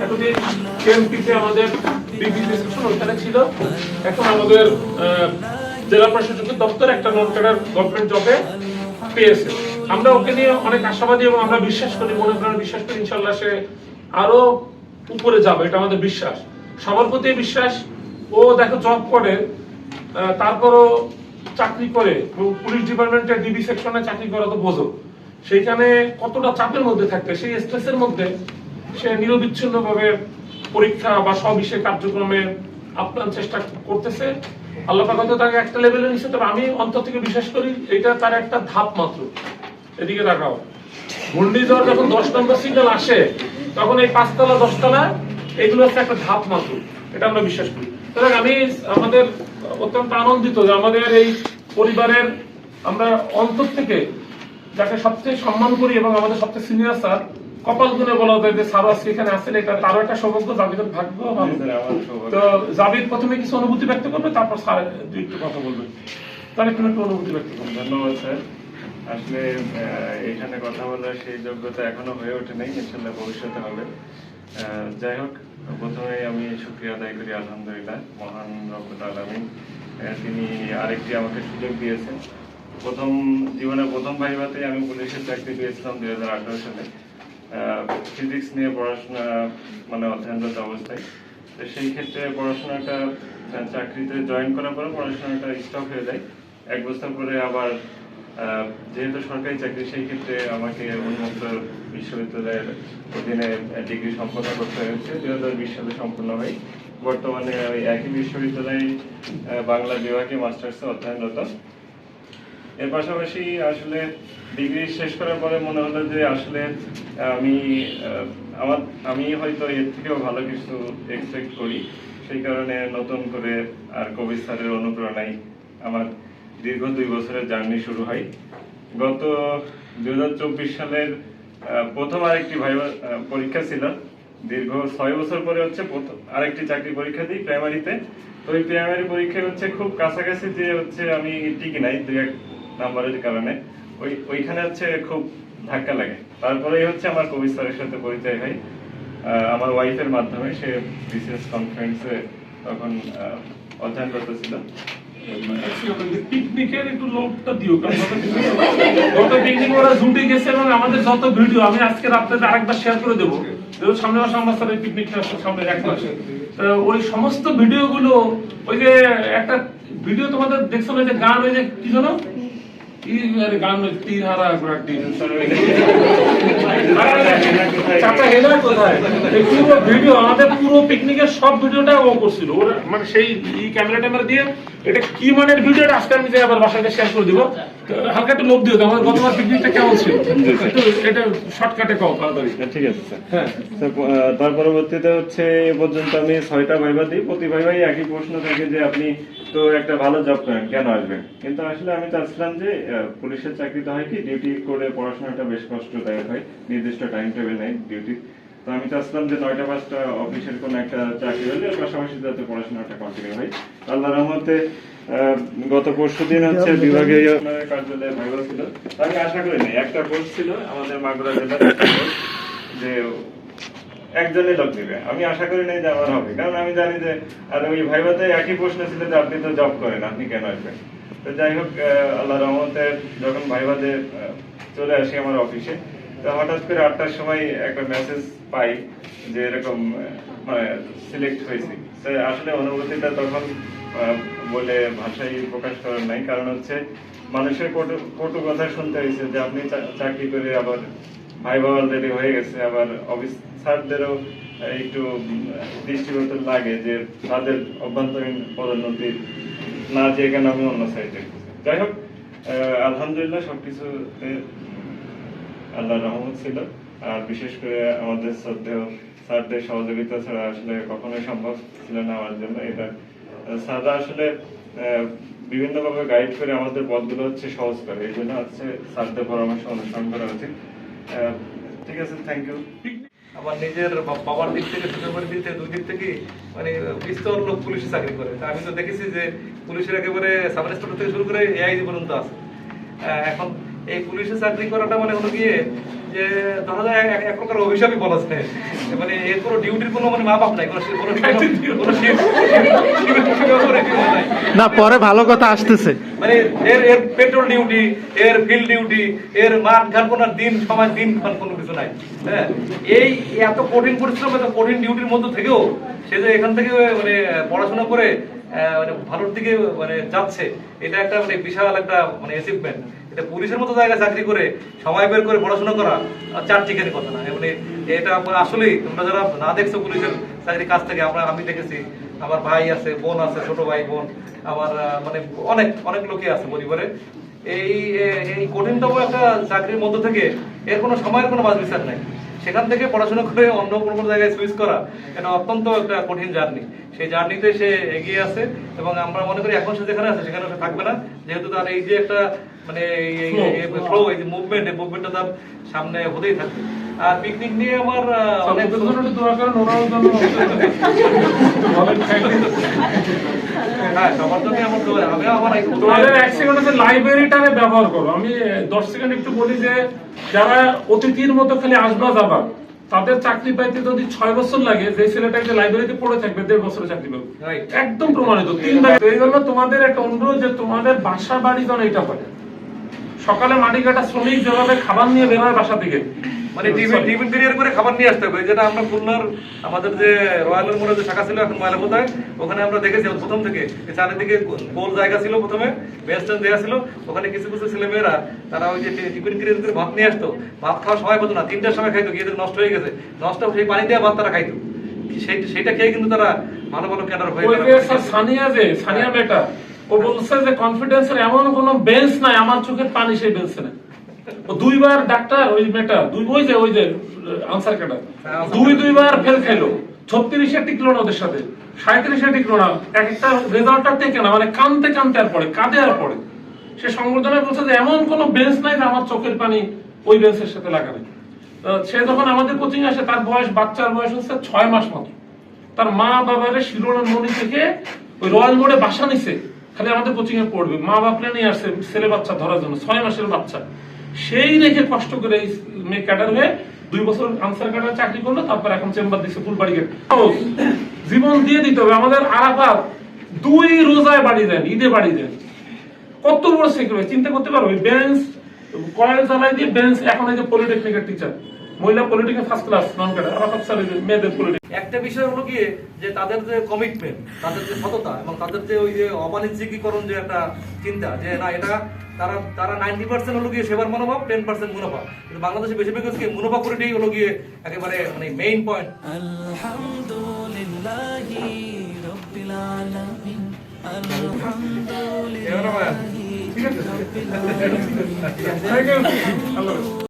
এতদিন কেএমপিতে আমাদের degree discussion ওইখানে ছিল, এখন আমাদের জেলা প্রশাসকের দপ্তর একটা নন ক্যাডার গভর্নমেন্ট জবে পেয়েছে। আমরা ওকে নিয়ে অনেক আশাবাদী এবং আমরা বিশ্বাস করি, মনে প্রাণে বিশ্বাস করি ইনশাল্লাহ সে আরো উপরে যাবে, এটা আমাদের বিশ্বাস, সবার প্রতি বিশ্বাস। ও দেখো জব করে, তারপরও চাকরি করে, পুলিশ ডিপার্টমেন্টে ডিবি সেকশনে চাকরি করা তো বোঝো, সেইখানে কতটা চাপের মধ্যে থাকতে, সেই স্ট্রেসের মধ্যে সে নিরবিচ্ছিন্নভাবে পরীক্ষা বা সবিষয়ে কার্যক্রমে আপ্রাণ চেষ্টা করতেছে। আল্লাহ পাক হয়তো তাকে একটা লেভেলে নিচ্ছে, তবে আমি অন্তর থেকে বিশ্বাস করি এটা তার একটা ধাপ মাত্র। এদিকে তাকাও, ঘূর্ণিঝড় যখন 10 নম্বর সিগন্যাল আসে তখন এই 5 তলা 10 তলা এগুলো হচ্ছে একটা ধাপ মাত্র, এটা আমরা বিশ্বাস করি। সুতরাং আমি আমাদের অত্যন্ত আনন্দিত যে আমাদের এই পরিবারের আমরা অন্তর থেকে যাকে সবচেয়ে সম্মান করি এবং আমাদের সবচেয়ে সিনিয়র স্যার, কপাল গুনে বলা যায় যে স্যার আজকে এখানে আসেন, এটা তারও একটা সৌভাগ্য, জাবিদের ভাগ্য ভালো। তো জাবিদ প্রথমে কিছু অনুভূতি ব্যক্ত করবে, তারপর স্যার দুই একটু কথা বলবেন। তাহলে তুমি একটু অনুভূতি ব্যক্ত করবে। ধন্যবাদ স্যার। আসলে এখানে কথা বলার সেই যোগ্যতা এখনো হয়ে ওঠে নাই, ইনশাল্লাহ ভবিষ্যতে হবে। যাই হোক, প্রথমে আমি শুকরিয়া আদায় করি আলহামদুলিল্লাহ মহান রব্বুল আলামিন, তিনি আরেকটি আমাকে সুযোগ দিয়েছেন। জীবনে প্রথম ভাইভাতে আমি পুলিশের চাকরি পেয়েছিলাম 2018 সালে, ফিজিক্স নিয়ে পড়াশোনা মানে অধ্যয়নরত অবস্থায়। তো সেই ক্ষেত্রে পড়াশোনাটা চাকরিতে জয়েন করার পরে পড়াশোনাটা স্টপ হয়ে যায়। 1 বছর পরে আবার যেহেতু সরকারি চাকরি, সেই ক্ষেত্রে আমাকে উন্মুক্ত বিশ্ববিদ্যালয়ের অধীনে ডিগ্রি সম্পন্ন করতে হয়েছে। 2020 সালে সম্পূর্ণ হয়। বর্তমানে ওই একই বিশ্ববিদ্যালয়ে বাংলা বিভাগে মাস্টার্সে অধ্যয়নরত। এর পাশাপাশি আসলে ডিগ্রি শেষ করার পরে মনে হলো যে আসলে আমি হয়তো এর থেকেও ভালো কিছু এক্সপেক্ট করি। সেই কারণে নতুন করে আর কবির স্যারের অনুপ্রেরণায় আমার দীর্ঘ 2 বছরের জার্নি শুরু হয়। গত 2024 সালের প্রথম আরেকটি ভাইভা পরীক্ষা ছিল। দীর্ঘ 6 বছর পরে হচ্ছে আরেকটি চাকরি পরীক্ষা দিই প্রাইমারিতে। তো ওই প্রাইমারি পরীক্ষা হচ্ছে খুব কাছাকাছি, যে হচ্ছে আমি টিকি নাই 2-1 নাম্বারের কারণে, ওইখানে হচ্ছে খুব ধাক্কা লাগে। তারপরেই হচ্ছে আমার কবির স্যারের সাথে পরিচয় হয় আমার ওয়াইফের মাধ্যমে। সে বিসিএস কনফারেন্সে তখন অধ্যয়নরত ছিল। পিকনিকের একটু লোকটা দিও, কারণ গত পিকনিক ওরা জুটে গেছে এবং আমাদের যত ভিডিও আমি আজকে রাত্রে আরেকবার শেয়ার করে দেবো, সামনে মাসে আমরা স্যার এই পিকনিকটা সামনে 1 মাসে ওই সমস্ত ভিডিওগুলো, ওই যে একটা ভিডিও তোমাদের দেখছো না, যে গান, ওই যে কি জানো গান, তীর হারা চাচা হেলা কোথায়, পুরো ভিডিও আমাদের পুরো পিকনিকের সব ভিডিওটা ও করছিল। ওর মানে সেই ক্যামেরা ট্যামেরা দিয়ে এটা কি মানের ভিডিও, আজকে আমি যে আবার বাসায় শেয়ার করে দিব। হালকা একটু লোভ দিও, আমাদের গতবার পিকনিকটা কেমন ছিল একটু এটা শর্টকাটে কও তাড়াতাড়ি। ঠিক আছে স্যার। হ্যাঁ, তার পরবর্তীতে হচ্ছে এ পর্যন্ত আমি 6টা ভাইভা দিই। প্রতি ভাইভাই একই প্রশ্ন থাকে যে আপনি তো একটা ভালো জব করেন, কেন আসবেন? কিন্তু আসলে আমি চাচ্ছিলাম যে পুলিশের চাকরিতে হয় কি ডিউটি করে পড়াশোনাটা বেশ কষ্টদায়ক হয়, নির্দিষ্ট টাইম টেবিল নেই ডিউটি। তো আমি চাচ্ছিলাম যে 9টা 5টা অফিসের কোনো একটা চাকরি হলে পাশাপাশি যাতে পড়াশোনাটা কন্টিনিউ হয়। আল্লাহর রহমতে গত পরশুদিন হচ্ছে বিভাগীয় কার্যালয়ে ভাইভা ছিল। আমি আশা করিনি, একটা পোস্ট ছিল আমাদের মাগুরা জেলার যে একজনই লোক দিবে, আমি আশা করি নাই যে আমার হবে, কারণ আমি জানি যে আর ওই ভাইভাতে একই প্রশ্ন ছিল যে আপনি তো জব করেন, আপনি কেন আসবেন? তো যাই হোক, আল্লাহর রহমতে যখন ভাইভাতে চলে আসি আমার অফিসে, তো হঠাৎ করে 8টার সময় একটা মেসেজ পাই যে এরকম মানে সিলেক্ট হয়েছি। আসলে অনুভূতিটা তখন বলে ভাষায় প্রকাশ করার নাই, কারণ হচ্ছে মানুষের কটু কথা শুনতে হয়েছে যে আপনি চাকরি করে আবার ভাইভা অলরেডি হয়ে গেছে, আবার অফিস স্যারদেরও একটু দৃষ্টিগোচর লাগে যে তাদের অভ্যন্তরীণ পদোন্নতি না যে কেন আমি অন্য সাইডে। যাই হোক, আলহামদুলিল্লাহ সবকিছুতে আল্লাহর রহমত ছিল। আর বিশেষ করে আমাদের শ্রদ্ধেয় স্যারদের সহযোগিতা ছাড়া আসলে কখনোই সম্ভব ছিল না আমার জন্য। এটা স্যাররা আসলে বিভিন্নভাবে গাইড করে আমাদের পথগুলো হচ্ছে সহজ করে, এই জন্য হচ্ছে স্যারদের পরামর্শ অনুসরণ করা উচিত। ঠিক আছে, থ্যাংক ইউ। আমার নিজের বাবার দিক থেকে, ছোট ভাইয়ের দিক থেকে, 2 দিক থেকে মানে বিস্তর লোক পুলিশে চাকরি করে। আমি তো দেখেছি যে পুলিশের একেবারে সাব ইন্সপেক্টর থেকে শুরু করে এআইজি পর্যন্ত আছে। এখন এই পুলিশে চাকরি করাটা মানে হলো গিয়ে যে ধরা যায় এক প্রকার অভিশাপই বলা যায়, মানে এর কোনো ডিউটির কোনো মানে মা বাপ নাই, কোনো নাই। না, পরে ভালো কথা আসতেছে। মানে এর এর পেট্রোল ডিউটি, এর ফিল্ড ডিউটি, এর মাঠ ঘাট কোনো দিন সময় দিন কোনো কিছু নাই। হ্যাঁ, এই এত কঠিন পরিশ্রম, এত কঠিন ডিউটির মধ্যে থেকেও সে যে এখান থেকে মানে পড়াশোনা করে মানে ভালোর দিকে মানে যাচ্ছে, এটা একটা মানে বিশাল একটা মানে অ্যাচিভমেন্ট। এটা পুলিশের মতো জায়গায় চাকরি করে সময় বের করে পড়াশোনা করা চার টিকের কথা না। মানে এটা আসলেই তোমরা যারা না দেখছো পুলিশের চাকরির কাছ থেকে, আমি দেখেছি, আমার ভাই আছে, বোন আছে, ছোট ভাই বোন আমার, মানে অনেক অনেক লোকই আছে পরিবারে। এই এই কঠিনতম একটা চাকরির মধ্য থেকে এর কোনো সময়ের কোনো বাজ বিচার নাই। সেখান থেকে পড়াশোনা করে অন্য কোনো জায়গায় সুইচ করা এটা অত্যন্ত একটা কঠিন জার্নি। সেই জার্নিতে সে এগিয়ে আছে এবং আমরা মনে করি এখন সে যেখানে আছে সেখানে সে থাকবে না, যেহেতু তার এই যে একটা মানে ফ্লো, এই যে মুভমেন্ট, এই মুভমেন্টটা তার সামনে হতেই থাকবে। আর পিকনিক নিয়ে আমার অনেক হ্যাঁ সবার জন্য আমার দোয়া। আমি আমার তোমাদের 1 সেকেন্ড আছে লাইব্রেরিটারে ব্যবহার করো। আমি 10 সেকেন্ড একটু বলি যে যারা অতিথির মতো খালি আসবা যাবা, তাদের চাকরি পাইতে যদি 6 বছর লাগে, যে ছেলেটা যে লাইব্রেরিতে পড়ে থাকবে 1.5 বছরে চাকরি পাবে, একদম প্রমাণিত। 3 ভাগ। এই জন্য তোমাদের একটা অনুরোধ যে তোমাদের বাসা বাড়ি যেন এটা হয়। সকালে মাটি কাটা শ্রমিক যেভাবে খাবার নিয়ে বের হয় বাসা থেকে, মানে টিফিন ক্যারিয়ার করে খাবার নিয়ে আসতে হবে। যেটা আমরা খুলনার আমাদের যে রয়্যালের মোড়ে যে শাখা ছিল, এখন ময়লাপোতায়, ওখানে আমরা দেখেছি প্রথম থেকে চারিদিকে গোল জায়গা ছিল, প্রথমে বেস্টেন দেওয়া ছিল, ওখানে কিছু কিছু ছেলেমেয়েরা তারা ওই যে টিফিন ক্যারিয়ার করে ভাত নিয়ে আসতো, ভাত খাওয়ার সময় পেতো না, 3টার সময় খাইতো, গিয়ে নষ্ট হয়ে গেছে, নষ্ট সেই পানি দিয়ে ভাত তারা খাইতো। সেইটা খেয়ে কিন্তু তারা ভালো ভালো ক্যাডার হয়ে গেছে। সানিয়া মেয়েটা ও বলছে যে কনফিডেন্সের এমন কোনো বেঞ্চ নাই, আমার চোখের পানি সেই বেঞ্চে নাই। ও 2 বার ডাক্তার, ওই মেয়েটা ওই যে আনসার কাটা 2 বার ফেল খাইলো, 36-এ টিকলো না, ওদের সাথে 37-এ টিকলো না, একটা রেজাল্টটা টেকে না, মানে কানতে আর পড়ে, কাঁদে আর পড়ে। সে সংবর্ধনায় বলছে যে এমন কোনো বেঞ্চ নাই যে আমার চোখের পানি ওই বেঞ্চের সাথে লাগাবে। সে যখন আমাদের কোচিং আসে, তার বাচ্চার বয়স হচ্ছে 6 মাস মাত্র। তার মা বাবারে শিরোমণি থেকে ওই রয়্যাল মোড়ে বাসা নিছে, খালি আমাদের কোচিং এ পড়বে, মা বাপরে নিয়ে আসছে ছেলে বাচ্চা ধরার জন্য, 6 মাসের বাচ্চা। সেই রেখে কষ্ট করে এই মেয়ে ক্যাডার হয়ে 2 বছর আনসার ক্যাডার চাকরি করলো, তারপর এখন চেম্বার দিচ্ছে ফুলবাড়ি গেট। জীবন দিয়ে দিতে হবে। আমাদের আরাফাত 2 রোজায় বাড়ি দেন, ঈদে বাড়ি দেন, কত বড় সিকিউরিটি চিন্তা করতে পারো। ওই বেঞ্চ কয়েল জ্বালাই দিয়ে বেঞ্চ, এখন এই যে পলিটেকনিকের টিচার, মহিলা polytechnic first class non cadre, Arafat sir মেয়েদের পলিটেকনিক। একটা বিষয় হলো গিয়ে যে তাদের যে কমিটমেন্ট, তাদের যে সততা এবং তাদের যে ওই যে অবাণিজ্যিকীকরণ যে একটা চিন্তা, যে না এটা তারা 90% হলো গিয়ে সেবার মনোভাব, 10% মুনাফা। কিন্তু বাংলাদেশে বেশিরভাগ হচ্ছে মুনাফা করেটাই হলো গিয়ে একেবারে মানে মেইন পয়েন্ট। আলহামদুলিল্লাহি রাব্বিল আলামিন, আলহামদুলিল্লাহি ঠিক আছে। Thank you.